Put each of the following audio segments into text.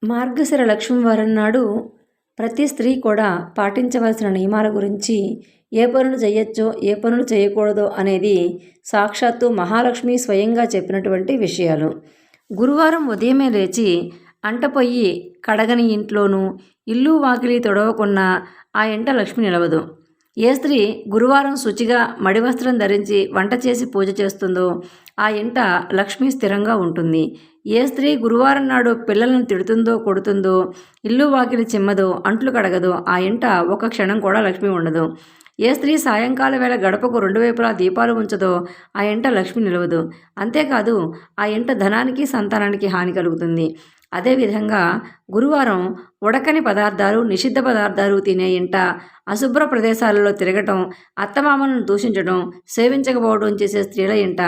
మార్గశిర లక్ష్మీవారం నాడు ప్రతి స్త్రీ కూడా పాటించవలసిన నియమాల గురించి, ఏ పనులు చేయొచ్చో ఏ పనులు చేయకూడదో అనేది సాక్షాత్తు మహాలక్ష్మి స్వయంగా చెప్పినటువంటి విషయాలు. గురువారం ఉదయమే లేచి అంట పొయ్యి కడగని ఇంట్లోనూ, ఇల్లు వాకిలి తొడవకున్నా ఆ ఇంట లక్ష్మి నిలవదు. ఏ స్త్రీ గురువారం శుచిగా మడివస్త్రం ధరించి వంట చేసి పూజ చేస్తుందో ఆ ఇంట లక్ష్మి స్థిరంగా ఉంటుంది. ఏ స్త్రీ గురువారం నాడు పిల్లలను తిడుతుందో, కొడుతుందో, ఇల్లు వాకిలి చిమ్మదో, అంట్లు కడగదో ఆ ఇంట ఒక క్షణం కూడా లక్ష్మి ఉండదు. ఏ స్త్రీ సాయంకాల వేళ గడపకు రెండు వైపులా దీపాలు ఉంచదో ఆ ఇంట లక్ష్మి నిలవదు. అంతేకాదు ఆ ఇంట ధనానికి, సంతానానికి హాని కలుగుతుంది. అదేవిధంగా గురువారం ఉడకని పదార్థాలు, నిషిద్ధ పదార్థాలు తినే ఇంట, అశుభ్ర ప్రదేశాలలో తిరగటం, అత్తమామలను దూషించడం, సేవించకపోవడం చేసే స్త్రీల ఇంట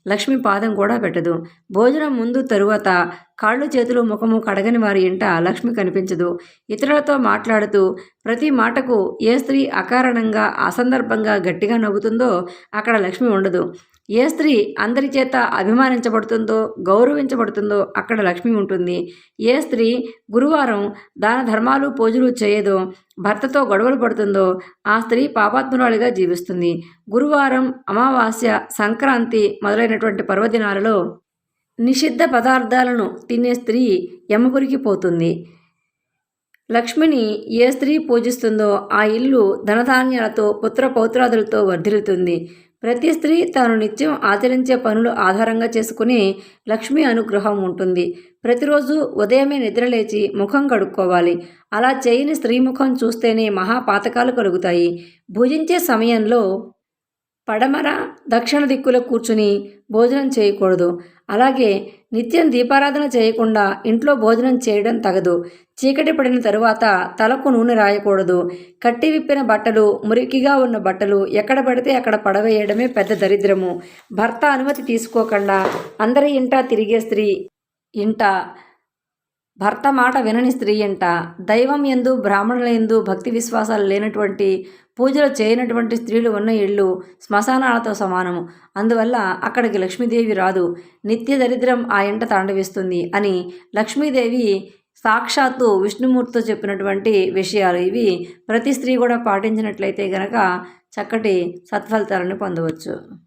లక్ష్మి పాదం కూడా పెట్టదు. భోజనం ముందు తరువాత కాళ్ళు చేతులు ముఖము కడగని వారి ఇంట లక్ష్మి కనిపించదు. ఇతరులతో మాట్లాడుతూ ప్రతి మాటకు ఏ స్త్రీ అకారణంగా, అసందర్భంగా గట్టిగా నవ్వుతుందో అక్కడ లక్ష్మి ఉండదు. ఏ స్త్రీ అందరి చేత అభిమానించబడుతుందో, గౌరవించబడుతుందో అక్కడ లక్ష్మి ఉంటుంది. ఏ స్త్రీ గురువారం దాన ధర్మాలు, పూజలు చేయదో, భర్తతో గొడవలు పడుతుందో ఆ స్త్రీ పాపాత్మురాలిగా జీవిస్తుంది. గురువారం, అమావాస్య, సంక్రాంతి మొదలైనటువంటి పర్వదినాలలో నిషిద్ధ పదార్థాలను తినే స్త్రీ యమపురికి పోతుంది. లక్ష్మిని ఏ స్త్రీ పూజిస్తుందో ఆ ఇల్లు ధనధాన్యాలతో, పుత్ర పౌత్రాదులతో వర్ధిల్లుతుంది. ప్రతి స్త్రీ తాను నిత్యం ఆచరించే పనులు ఆధారంగా చేసుకుని లక్ష్మి అనుగ్రహం ఉంటుంది. ప్రతిరోజు ఉదయమే నిద్రలేచి ముఖం కడుక్కోవాలి. అలా చేయని స్త్రీ ముఖం చూస్తేనే మహాపాతకాలు కలుగుతాయి. భుజించే సమయంలో పడమర, దక్షిణ దిక్కులో కూర్చుని భోజనం చేయకూడదు. అలాగే నిత్యం దీపారాధన చేయకుండా ఇంట్లో భోజనం చేయడం తగదు. చీకటి పడిన తరువాత తలకు నూనె రాయకూడదు. కట్టి విప్పిన బట్టలు, మురికిగా ఉన్న బట్టలు ఎక్కడ పడితే అక్కడ పడవేయడమే పెద్ద దరిద్రము. భర్త అనుమతి తీసుకోకుండా అందరి ఇంట తిరిగే స్త్రీ ఇంట, భర్త మాట వినని స్త్రీ ఇంట, దైవం యందు, బ్రాహ్మణుల యందు భక్తి విశ్వాసాలు లేనటువంటి, పూజలు చేయనటువంటి స్త్రీలు ఉన్న ఇళ్ళు శ్మశానాలతో సమానము. అందువల్ల అక్కడికి లక్ష్మీదేవి రాదు. నిత్య దరిద్రం ఆ ఇంట తాండవిస్తుంది అని లక్ష్మీదేవి సాక్షాత్తు విష్ణుమూర్తితో చెప్పినటువంటి విషయాలు ఇవి. ప్రతి స్త్రీ కూడా పాటించినట్లయితే గనక చక్కటి సత్ఫలితాలను పొందవచ్చు.